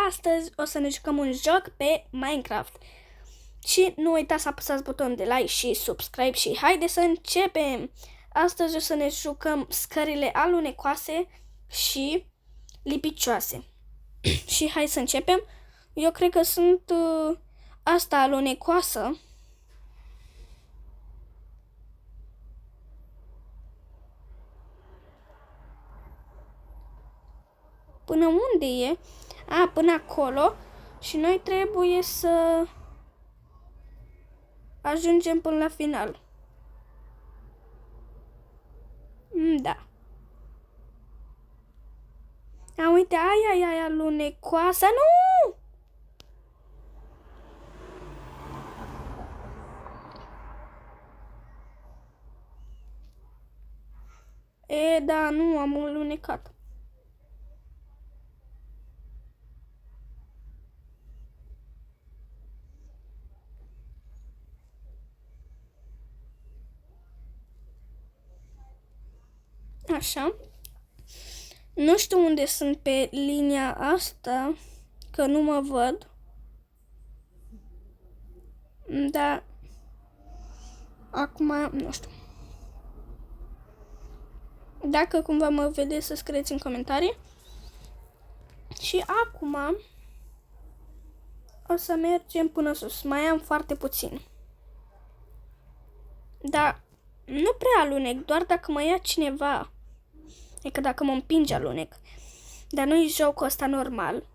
Astăzi o să ne jucăm un joc pe Minecraft. Și nu uitați să apăsați butonul de like și subscribe și haide să începem! Astăzi o să ne jucăm scările alunecoase și lipicioase. Și hai să începem. Eu cred că sunt asta alunecoasă. Până unde e? Până acolo. Și noi trebuie să ajungem până la final. Da. Uite, aia alunecoasă. Nu! Da, nu am alunecat. Așa. Nu știu unde sunt pe linia asta, că nu mă văd. Dar acum nu știu. Dacă cumva mă vedeți, să scrieți în comentarii. Și acum o să mergem până sus. Mai am foarte puțin. Dar nu prea alunec, doar dacă mă ia cineva. Adică dacă mă împinge alunec. Dar nu-i jocul ăsta normal.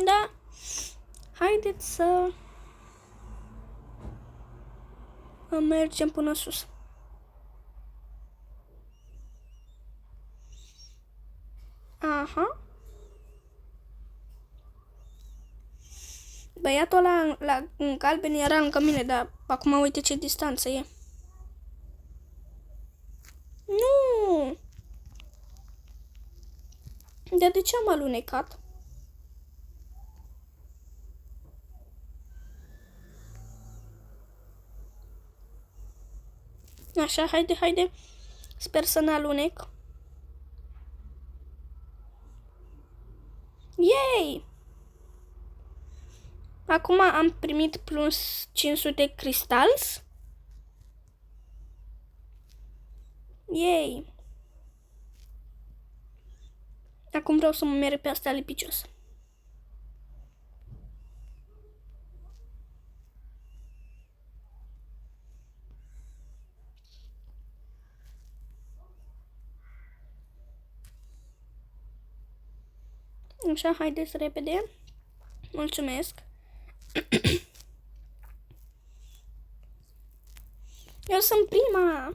Da. Haideți să mergem până sus. Aha. Băiatul ăla în galben era lângă mine, dar acum uite ce distanță e. Nu! Dar de ce am alunecat? Așa, haide. Sper să n-alunec. Yay! Acum am primit plus 500 cristals. Yay! Acum vreau să mă merg pe asta lipicios. Așa, haideți repede. Mulțumesc. Eu sunt prima.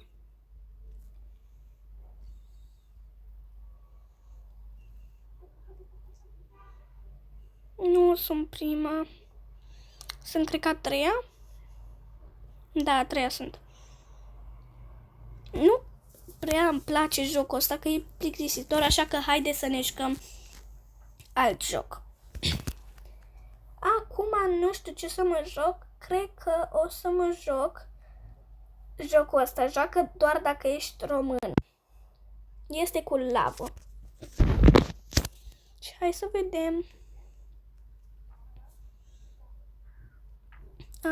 Nu sunt prima. Sunt, cred că, a treia. Da, a treia sunt. Nu prea îmi place jocul ăsta, că e plictisitor, așa că haide să ne jucăm alt joc. Acum nu știu ce să mă joc. Cred că o să mă joc jocul ăsta. Joacă doar dacă ești român. Este cu lavă. Și hai să vedem.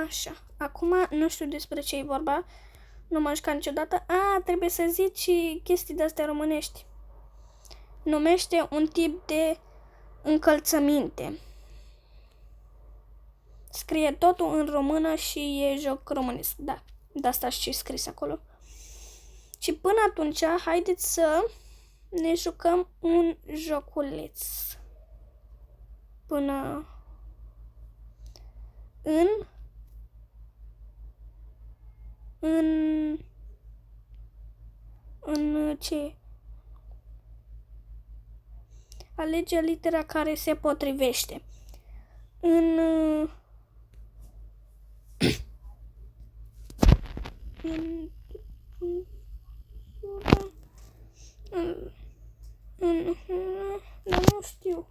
Așa. Acum nu știu despre ce e vorba. Nu m-am jucat niciodată. Trebuie să zici chestii de-astea românești. Numește un tip de încălțăminte. Scrie totul în română și e joc românesc. Da, de asta și scris acolo. Și până atunci, haideți să ne jucăm un joculeț. Până în ce? Alege litera care se potrivește. În dar nu știu.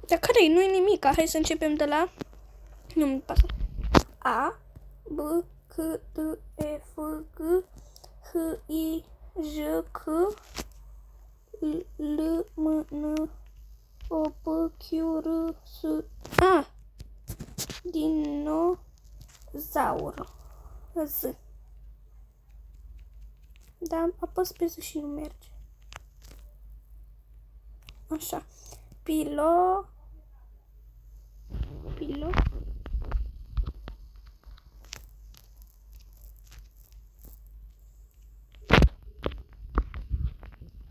Dar care-i? Nu-i nimic. Hai să începem de la Nu-mi pasă. A, B, C, D, E, F, G, H, I, J, K, L, M, N, O, P, Q, R, S, A. Dinozaur. Z. Da, apăs pe Z și nu merge. Așa. Pilo.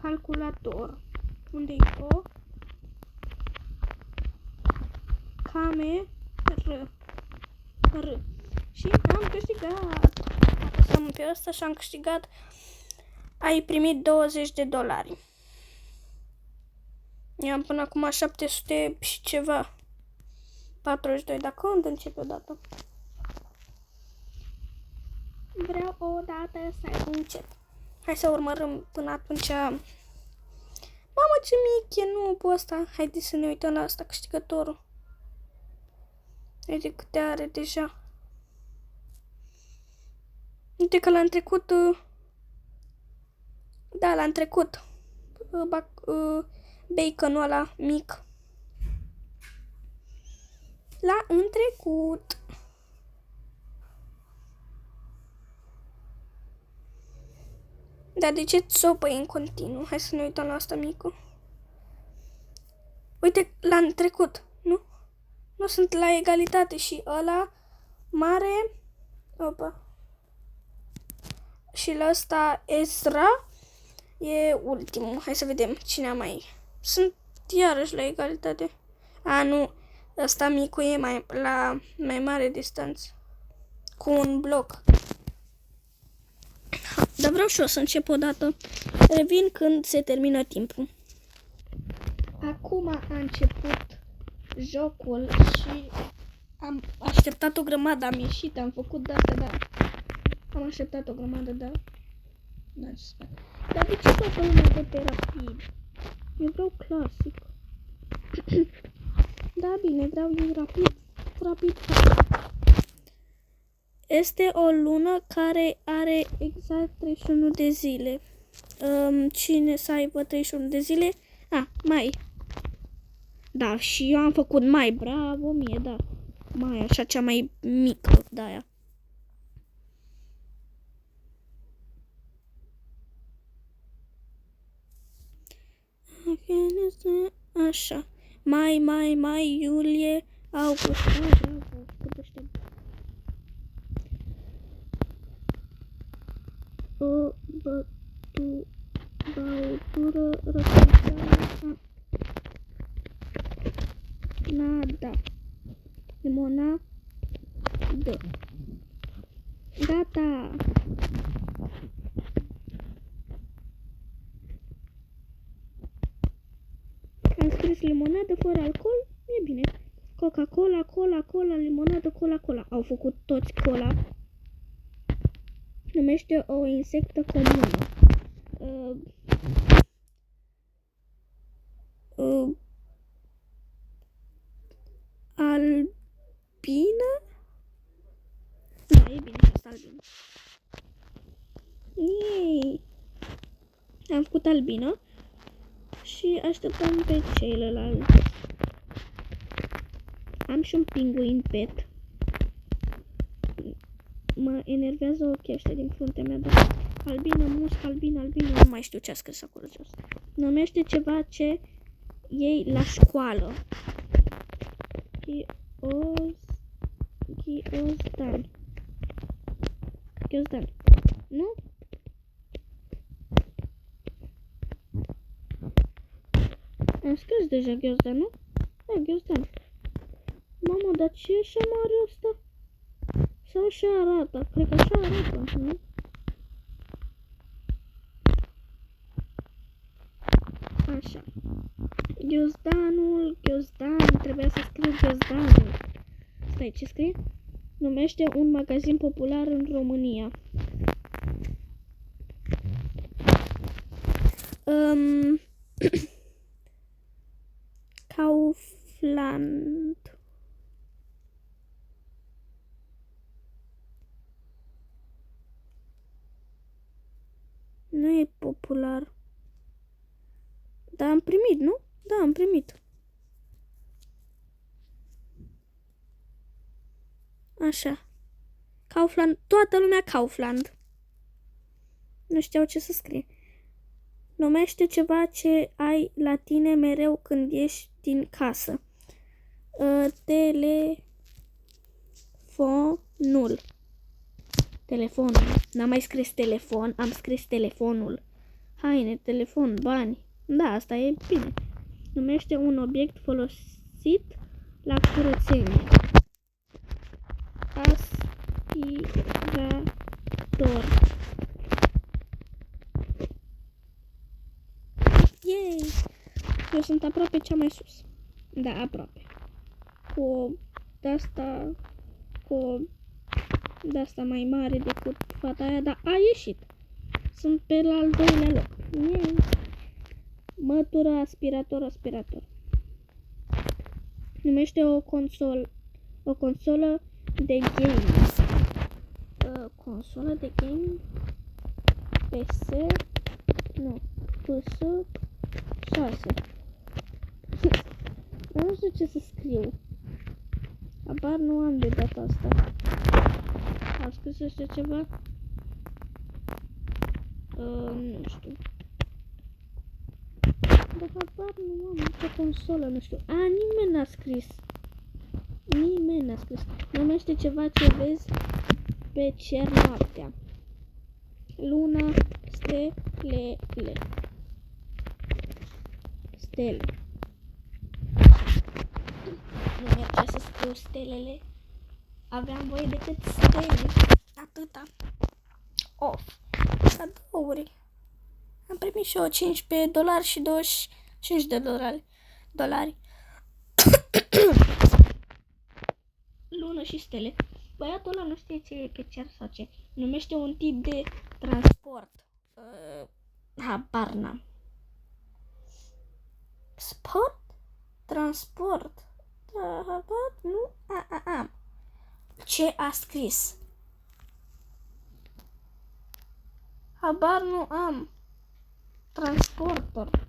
Calculator. Unde-i O? Cameră. R. Și am câștigat. Apăsăm pe ăsta și am câștigat. Ai primit $20. Eu am până acum 700 și ceva. 42. Dacă unde începe odată? Vreau o dată să ai încet. Hai să urmărăm până atunci. Mamă, ce mic e, nu pe ăsta. Haideți să ne uităm la asta, câștigătorul. Uite câte are deja. Uite că l-am trecut. Da, l-am trecut. Baconul ăla mic. L-a întrecut. Dar de ce țopă în continuu? Hai să ne uităm la asta mică. Uite, l-am trecut, nu? Nu sunt la egalitate și ăla mare. Opa. Și la ăsta Ezra e ultimul. Hai să vedem cine mai. Sunt iarăși la egalitate. A, nu. Ăsta micu e la mai mare distanță. Cu un bloc. Dar vreau și eu să încep odată. Revin când se termină timpul. Acum a început jocul și am așteptat o grămadă. Am ieșit, am făcut de-astea, dar am așteptat o grămadă, dar dar de ce toată lumea dă pe rapid? Eu vreau clasic. Da, bine, vreau eu rapid. Este o lună care are exact 31 de zile. Cine să aibă 31 de zile? Mai. Da, și eu am făcut mai, bravo mie, da. Mai, așa, cea mai mică, de aia. Așa. Mai, iulie, august. O băutură răcoare. Nada. Limonadă. Gata. Am scris limonadă fără alcool. E bine. Coca-Cola, cola, limonadă, cola. Au făcut toți cola. Numește o insectă comună. Albină? Da, e bine și asta, albină. Yay! Am făcut albină și așteptăm pe ceilalți. Am și un pinguin pet. Mă enervează ochii ăștia din fruntea mea, dar albină, musc, albină, nu mai știu ce a scris acolo jos. Numește ceva ce iei la școală. Ghiozdan. Nu? Am scris deja ghiozdan, nu? Da, ghiozdan. Mamă, dar ce e așa mare ăsta? Sau așa arată? Cred că așa arată, nu? Așa. Ghiozdan, trebuia să scriu ghiozdanul. Stai, ce scrie? Numește un magazin popular în România. Kaufland. popular. Da, am primit, nu? Da, am primit. Așa. Kaufland, toată lumea Kaufland. Nu știau ce să scrie. Numește ceva ce ai la tine mereu când ieși din casă. Telefonul. Telefonul. N-am mai scris telefon, am scris telefonul. Haine, telefon, bani. Da, asta e bine. Numește un obiect folosit la curățenie. Aspirator. Yay! Eu sunt aproape cea mai sus. Da, aproape. Cu de-asta mai mare decât fata aia, dar a ieșit. Sunt pe la al doilea loc. Yay! Mătură, aspirator. Numește o consolă de game. Consolă de game. PS. Nu. PS 6. Nu știu ce să scriu. Abar nu am de data asta. Am scris ăștia ceva? Nu știu. Dar abar nu am nicio consolă, nu știu. Nimeni n-a scris. Numește ceva ce vezi pe cer noaptea. Luna, stele. Nu mergea să scriu stelele. Aveam voie decât stele. Atâta. Off. Cadouri. Am primit și eu $15 și 25 de dolari. Lună și stele. Băiatul ăla nu știe ce e pe cer sau ce. Numește un tip de transport. Habar n-am. Sport? Transport? Da, habar? Nu? Am. Ce a scris? Habar nu am. Transportor.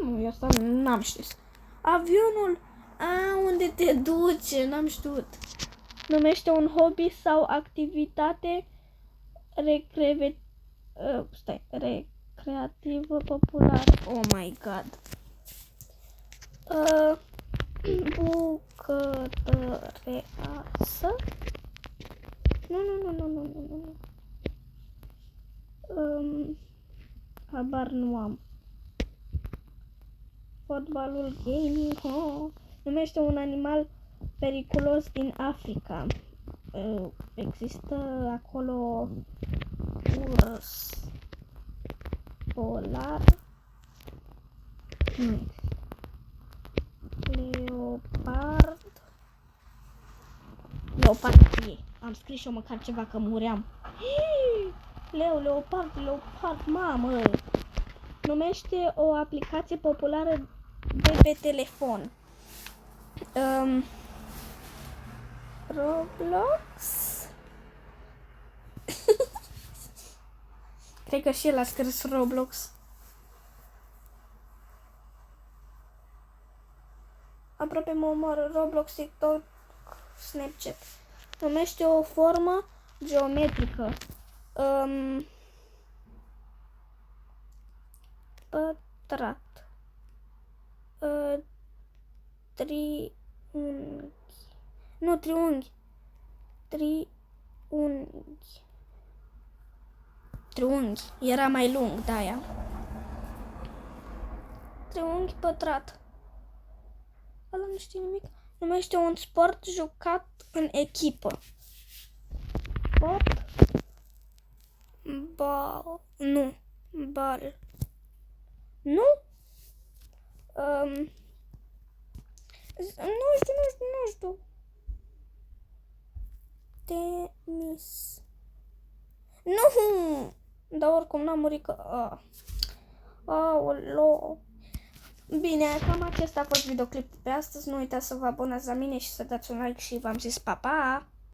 Nu, eu asta n-am știut. Avionul. Unde te duce? N-am știut. Numește un hobby sau activitate recreativă populară. Oh my god. Bucătăreasă. Nu. Habar nu am. Fotbalul, gaming. Numește un animal periculos din Africa. Există acolo urs polar. Nu. Leopard e. Am scris și eu măcar ceva că muream. Leopard, mamă. Numește o aplicație populară de pe telefon. Roblox. Cred că și el a scris Roblox. Aproape mă omoară. Roblox, TikTok, Snapchat. Numește o formă geometrică. Pătrat. Triunghi. Nu, triunghi. Triunghi. Era mai lung, de aia. Triunghi pătrat. Ăla nu știe nimic. Numește un sport jucat în echipă. Sport. Nu. Bal. Nu? Nu știu. Tenis. Nu! Dar oricum n-am murit că... Aoleo. Bine, cam acesta a fost videoclipul pe astăzi. Nu uitați să vă abonați la mine și să dați un like și v-am zis pa, pa!